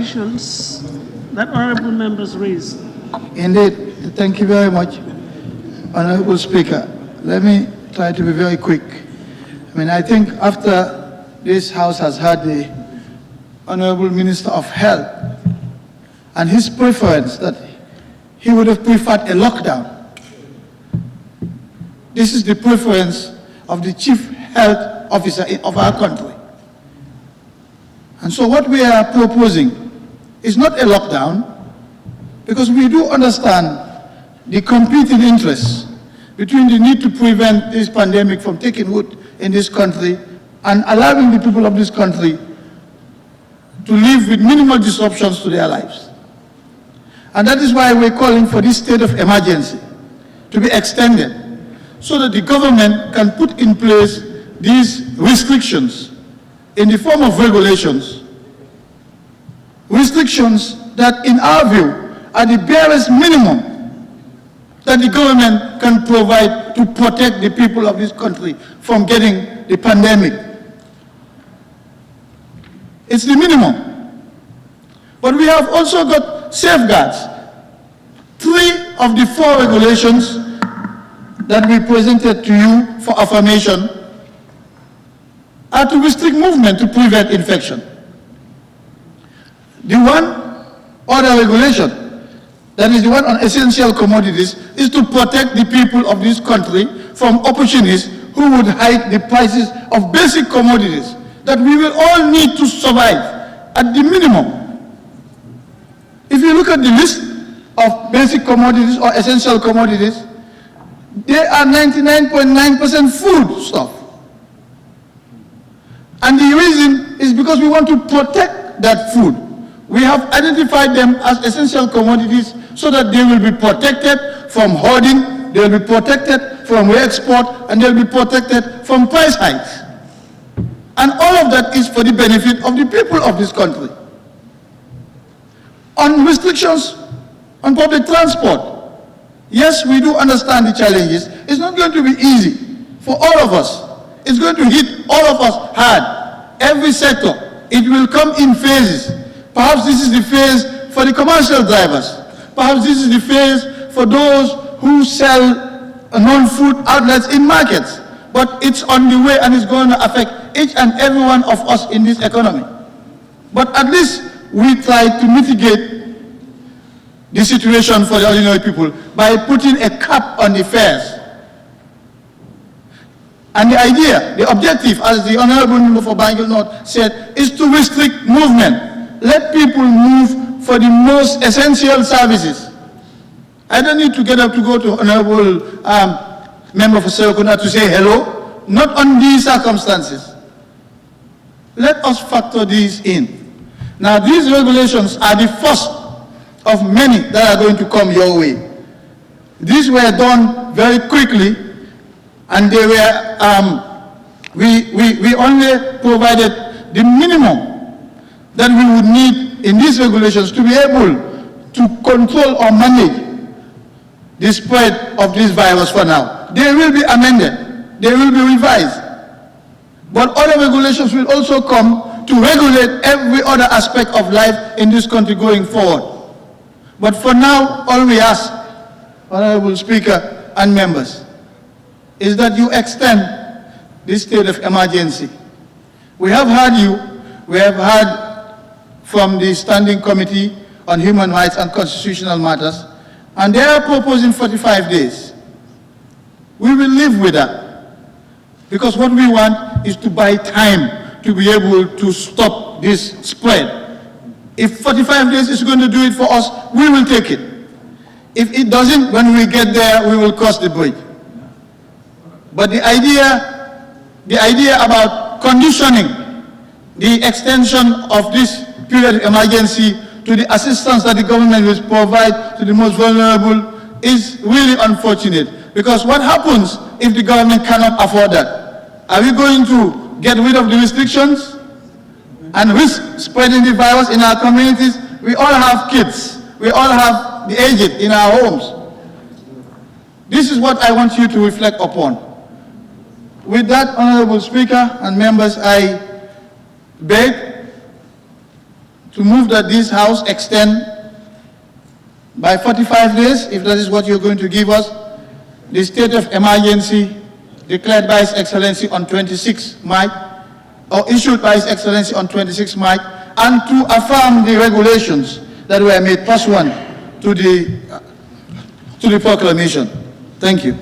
questions that honorable members raised. Indeed. Thank you very much, Honorable Speaker. Let me try to be very quick. I think after this House has had the Honorable Minister of Health and his preference that he would have preferred a lockdown. This is the preference of the Chief Health Officer of our country. And so what we are proposing is not a lockdown, because we do understand the competing interests between the need to prevent this pandemic from taking root in this country and allowing the people of this country to live with minimal disruptions to their lives. And that is why we're calling for this state of emergency to be extended so that the government can put in place these restrictions in the form of regulations. Restrictions that, in our view, are the barest minimum that the government can provide to protect the people of this country from getting the pandemic. It's the minimum. But we have also got safeguards. 3 of the 4 regulations that we presented to you for affirmation are to restrict movement to prevent infection. The one other regulation, that is the one on essential commodities, is to protect the people of this country from opportunists who would hike the prices of basic commodities that we will all need to survive at the minimum. If you look at the list of basic commodities or essential commodities, they are 99.9% food stuff. And the reason is because we want to protect that food. We have identified them as essential commodities so that they will be protected from hoarding, they will be protected from re-export, and they will be protected from price hikes. And all of that is for the benefit of the people of this country. On restrictions on public transport, yes, we do understand the challenges. It's not going to be easy for all of us. It's going to hit all of us hard. Every sector, it will come in phases. Perhaps this is the phase for the commercial drivers. Perhaps this is the phase for those who sell non-food outlets in markets. But it's on the way and it's going to affect each and every one of us in this economy. But at least we try to mitigate the situation for the ordinary people by putting a cap on the fares. And the idea, the objective, as the Honorable Member for Banjul North said, is to restrict movement. Let people move for the most essential services. I don't need to get up to go to Honorable Member for Serekunda to say hello, not on these circumstances. Let us factor these in. Now, these regulations are the first of many that are going to come your way. These were done very quickly, and they were, we only provided the minimum that we would need in these regulations to be able to control or manage the spread of this virus for now. They will be amended, they will be revised. But other regulations will also come to regulate every other aspect of life in this country going forward. But for now, all we ask, Honorable Speaker and members, is that you extend this state of emergency. We have heard you, we have heard from the Standing Committee on Human Rights and Constitutional Matters, and they are proposing 45 days. We will live with that, because what we want is to buy time to be able to stop this spread. If 45 days is going to do it for us, we will take it. If it doesn't, when we get there, we will cross the bridge. But the idea about conditioning the extension of this period of emergency to the assistance that the government will provide to the most vulnerable is really unfortunate. Because what happens if the government cannot afford that? Are we going to get rid of the restrictions and risk spreading the virus in our communities? We all have kids. We all have the aged in our homes. This is what I want you to reflect upon. With that, Honorable Speaker and members, I beg to move that this House extend by 45 days, if that is what you're going to give us, the state of emergency declared by His Excellency on 26 March, or issued by His Excellency on 26 March, and to affirm the regulations that were made pursuant to the proclamation. Thank you.